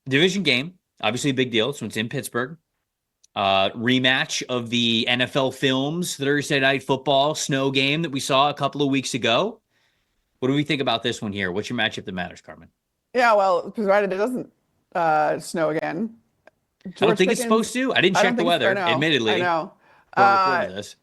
Division game, obviously a big deal. So it's in Pittsburgh. Rematch of the NFL Films Thursday Night Football snow game that we saw a couple of weeks ago. What do we think about this one here? What's your matchup that matters, Carmen? Yeah, well, provided it doesn't snow again. I don't George think it's supposed Pickens, to. I didn't I don't check the think so. I weather, know. I admittedly, know. before Uh, recording this.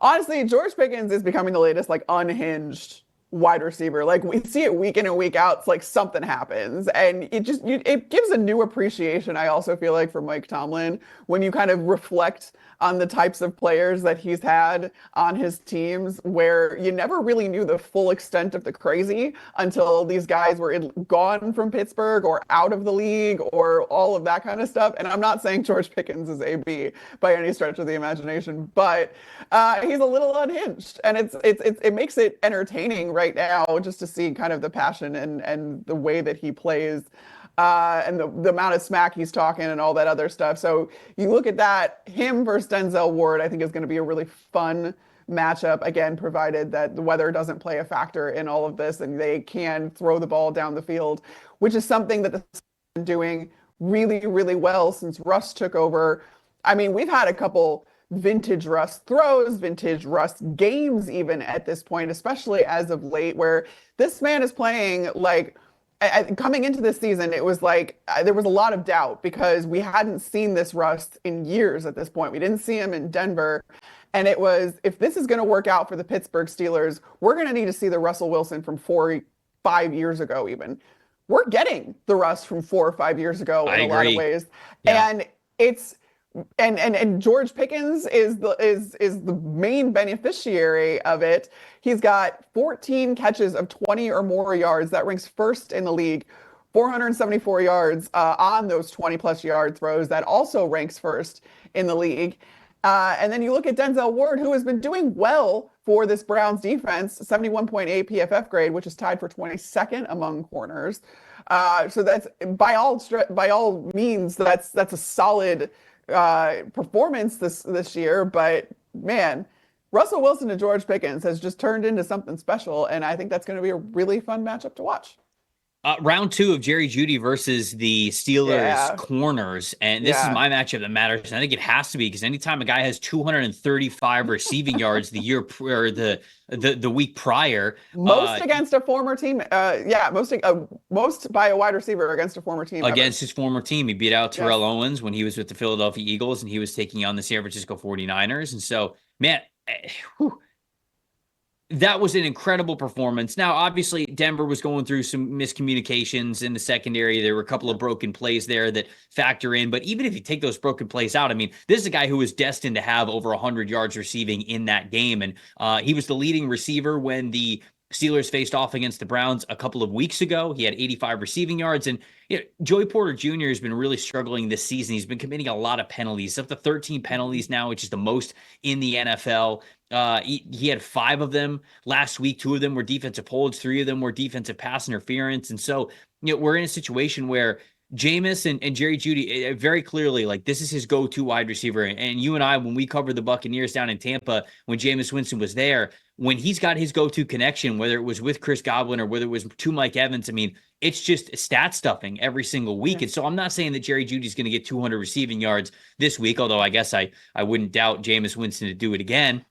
Honestly, George Pickens is becoming the latest like unhinged wide receiver. Like we see it week in and week out. It's like something happens, and it gives a new appreciation. I also feel like for Mike Tomlin when you kind of reflect on the types of players that he's had on his teams, where you never really knew the full extent of the crazy until these guys were gone from Pittsburgh or out of the league or all of that kind of stuff. And I'm not saying George Pickens is AB by any stretch of the imagination, but he's a little unhinged, and it makes it entertaining right now just to see kind of the passion and the way that he plays, and the amount of smack he's talking and all that other stuff. So you look at that, him versus Denzel Ward, I think is going to be a really fun matchup. Again, provided that the weather doesn't play a factor in all of this and they can throw the ball down the field, which is something that the been doing really, really well since Russ took over. I mean, we've had a couple vintage Russ throws, vintage Russ games, even at this point, especially as of late, where this man is playing like coming into this season, it was like there was a lot of doubt because we hadn't seen this Russ in years at this point. We didn't see him in Denver. And it was, if this is going to work out for the Pittsburgh Steelers, we're going to need to see the Russell Wilson from 5 years ago, even. We're getting the Russ from 4 or 5 years ago I in a lot of agree. ways. Yeah. And it's and George Pickens is the main beneficiary of it. He's got 14 catches of 20 or more yards. That ranks first in the league. 474 yards on those 20 plus yard throws. That also ranks first in the league. And then you look at Denzel Ward, who has been doing well for this Browns defense, 71.8 PFF grade, which is tied for 22nd among corners. So that's by all means that's a solid performance this year. But man, Russell Wilson and George Pickens has just turned into something special, and I think that's going to be a really fun matchup to watch. Round two of Jerry Jeudy versus the Steelers Yeah, corners. And this is yeah. my matchup that matters. And I think it has to be because anytime a guy has 235 receiving yards the year or the week prior, Most against a former team. Yeah, most by a wide receiver against a former team ever. against his former team, he beat out Yes. Terrell Owens when he was with the Philadelphia Eagles and he was taking on the San Francisco 49ers. And so, man, whew, that was an incredible performance. Now, obviously, Denver was going through some miscommunications in the secondary. There were a couple of broken plays there that factor in. But even if you take those broken plays out, I mean, this is a guy who was destined to have over 100 yards receiving in that game. And he was the leading receiver when the Steelers faced off against the Browns a couple of weeks ago. He had 85 receiving yards. And Joey Porter Jr. has been really struggling this season. He's been committing a lot of penalties, up to 13 penalties now, which is the most in the NFL. He had 5 of them last week. 2 of them were defensive holds. 3 of them were defensive pass interference. And so, we're in a situation where Jameis and Jerry Jeudy very clearly, like, this is his go-to wide receiver. And you and I, when we covered the Buccaneers down in Tampa, when Jameis Winston was there, when he's got his go-to connection, whether it was with Chris Godwin or whether it was to Mike Evans, I mean, it's just stat stuffing every single week. Yeah. And so I'm not saying that Jerry Jeudy's going to get 200 receiving yards this week, although I guess I wouldn't doubt Jameis Winston to do it again.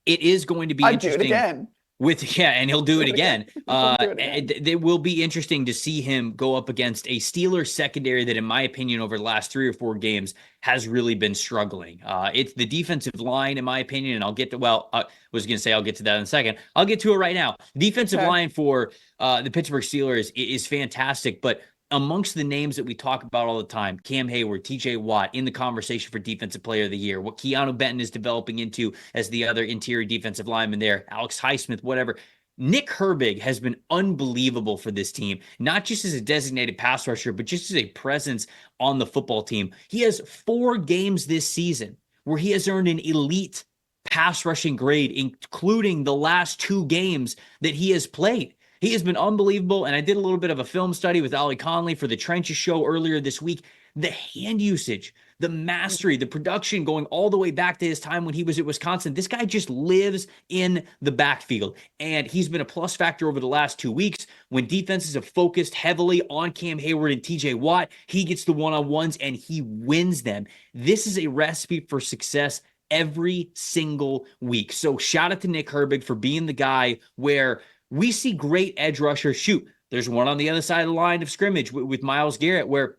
It is going to be I'd do it interesting again. and he'll do it again. He'll do it again. It will be interesting to see him go up against a Steelers secondary that, in my opinion, over the last 3 or 4 games has really been struggling. It's the defensive line, in my opinion, and I'll get to, I was going to say I'll get to that in a second. I'll get to it right now. Defensive Okay. line for the Pittsburgh Steelers is fantastic, but amongst the names that we talk about all the time, Cam Hayward, TJ Watt in the conversation for Defensive Player of the Year, what Keanu Benton is developing into as the other interior defensive lineman there, Alex Highsmith, whatever. Nick Herbig has been unbelievable for this team, not just as a designated pass rusher, but just as a presence on the football team. He has 4 games this season where he has earned an elite pass rushing grade, including the last 2 games that he has played. He has been unbelievable, and I did a little bit of a film study with Ollie Conley for the Trenches show earlier this week. the hand usage, the mastery, the production going all the way back to his time when he was at Wisconsin. This guy just lives in the backfield, and he's been a plus factor over the last 2 weeks. When defenses have focused heavily on Cam Hayward and TJ Watt, he gets the one-on-ones and he wins them. This is a recipe for success every single week. So shout out to Nick Herbig for being the guy where we see great edge rushers shoot. There's one on the other side of the line of scrimmage with Myles Garrett where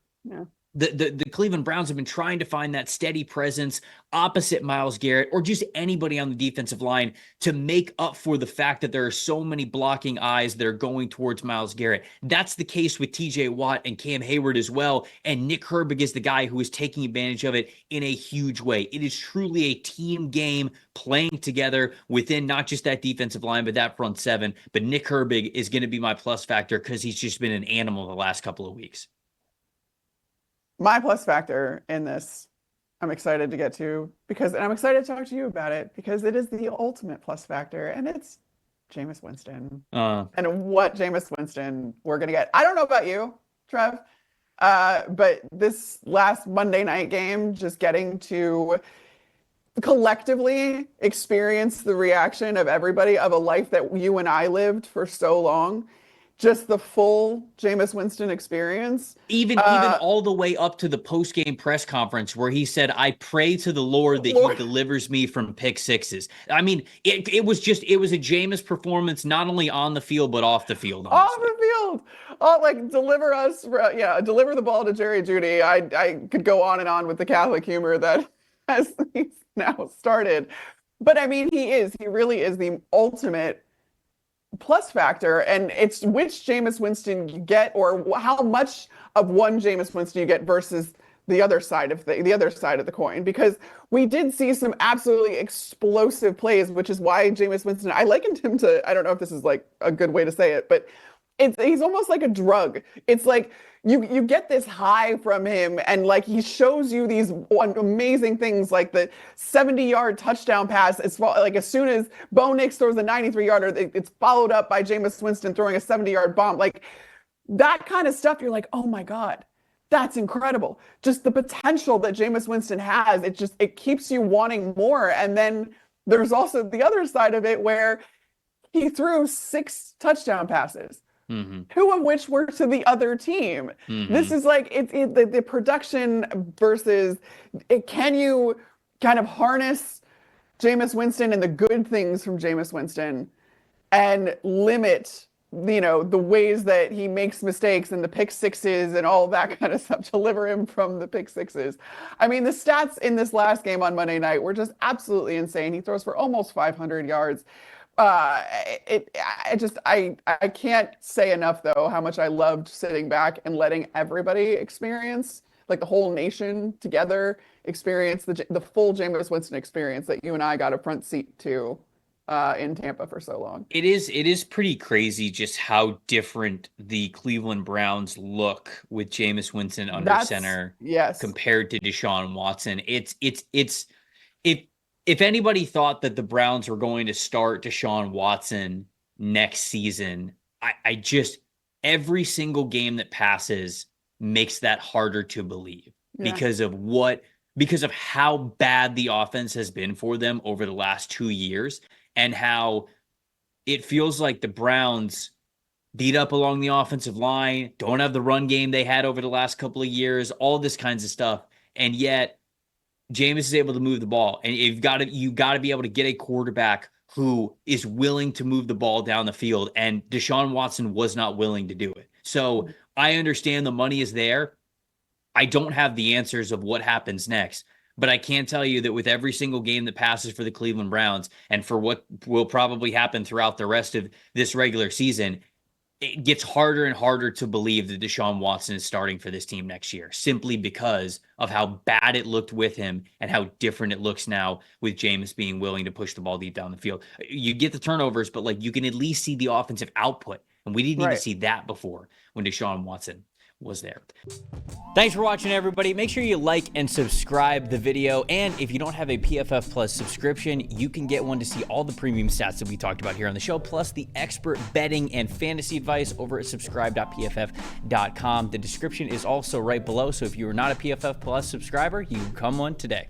the Cleveland Browns have been trying to find that steady presence opposite Myles Garrett or just anybody on the defensive line to make up for the fact that there are so many blocking eyes that are going towards Myles Garrett. That's the case with TJ Watt and Cam Hayward as well. And Nick Herbig is the guy who is taking advantage of it in a huge way. It is truly a team game playing together within not just that defensive line, but that front seven. But Nick Herbig is going to be my plus factor because he's just been an animal the last couple of weeks. My plus factor in this, I'm excited to get to and I'm excited to talk to you about it because it is the ultimate plus factor, and it's Jameis Winston. And what Jameis Winston we're going to get. I don't know about you, Trev, but this last Monday night game, just getting to collectively experience the reaction of everybody of a life that you and I lived for so long. Just the full Jameis Winston experience. Even all the way up to the post-game press conference where he said, I pray to the Lord that he delivers me from pick sixes. I mean, it was a Jameis performance, not only on the field, but off the field. Honestly. Off the field. Oh, like deliver the ball to Jerry Jeudy. I could go on and on with the Catholic humor that has now started. But I mean, he really is the ultimate plus factor, and it's which Jameis Winston you get, or how much of one Jameis Winston you get versus the other side of the coin. Because we did see some absolutely explosive plays, which is why Jameis Winston, I likened him to, I don't know if this is like a good way to say it, but he's almost like a drug. It's like you get this high from him, and like he shows you these amazing things, like the 70-yard touchdown pass. It's like as soon as Bo Nix throws a 93-yarder, it's followed up by Jameis Winston throwing a 70-yard bomb. Like that kind of stuff, you're like, oh my God, that's incredible. Just the potential that Jameis Winston has, it keeps you wanting more. And then there's also the other side of it where he threw 6 touchdown passes. Mm-hmm. 2 of which were to the other team. Mm-hmm. This is like the production versus can you kind of harness Jameis Winston and the good things from Jameis Winston and limit the ways that he makes mistakes and the pick sixes and all that kind of stuff, deliver him from the pick sixes. I mean, the stats in this last game on Monday night were just absolutely insane. He throws for almost 500 yards. I can't say enough though how much I loved sitting back and letting everybody experience, like the whole nation together experience the full Jameis Winston experience that you and I got a front seat to in Tampa for so long. It is pretty crazy just how different the Cleveland Browns look with Jameis Winston under center compared to Deshaun Watson. If anybody thought that the Browns were going to start Deshaun Watson next season, I just every single game that passes makes that harder to believe because of how bad the offense has been for them over the last 2 years and how it feels like the Browns beat up along the offensive line, don't have the run game they had over the last couple of years, all this kinds of stuff. And yet Jameis is able to move the ball, and you got to be able to get a quarterback who is willing to move the ball down the field, and Deshaun Watson was not willing to do it. So I understand the money is there. I don't have the answers of what happens next, but I can tell you that with every single game that passes for the Cleveland Browns and for what will probably happen throughout the rest of this regular season, it gets harder and harder to believe that Deshaun Watson is starting for this team next year, simply because of how bad it looked with him and how different it looks now with Jameis being willing to push the ball deep down the field. You get the turnovers, but like you can at least see the offensive output. And we didn't even see that before when Deshaun Watson was there. Thanks for watching, everybody. Make sure you like and subscribe the video. And if you don't have a PFF Plus subscription, you can get one to see all the premium stats that we talked about here on the show, plus the expert betting and fantasy advice over at subscribe.pff.com. The description is also right below. So if you are not a PFF Plus subscriber, you can become one today.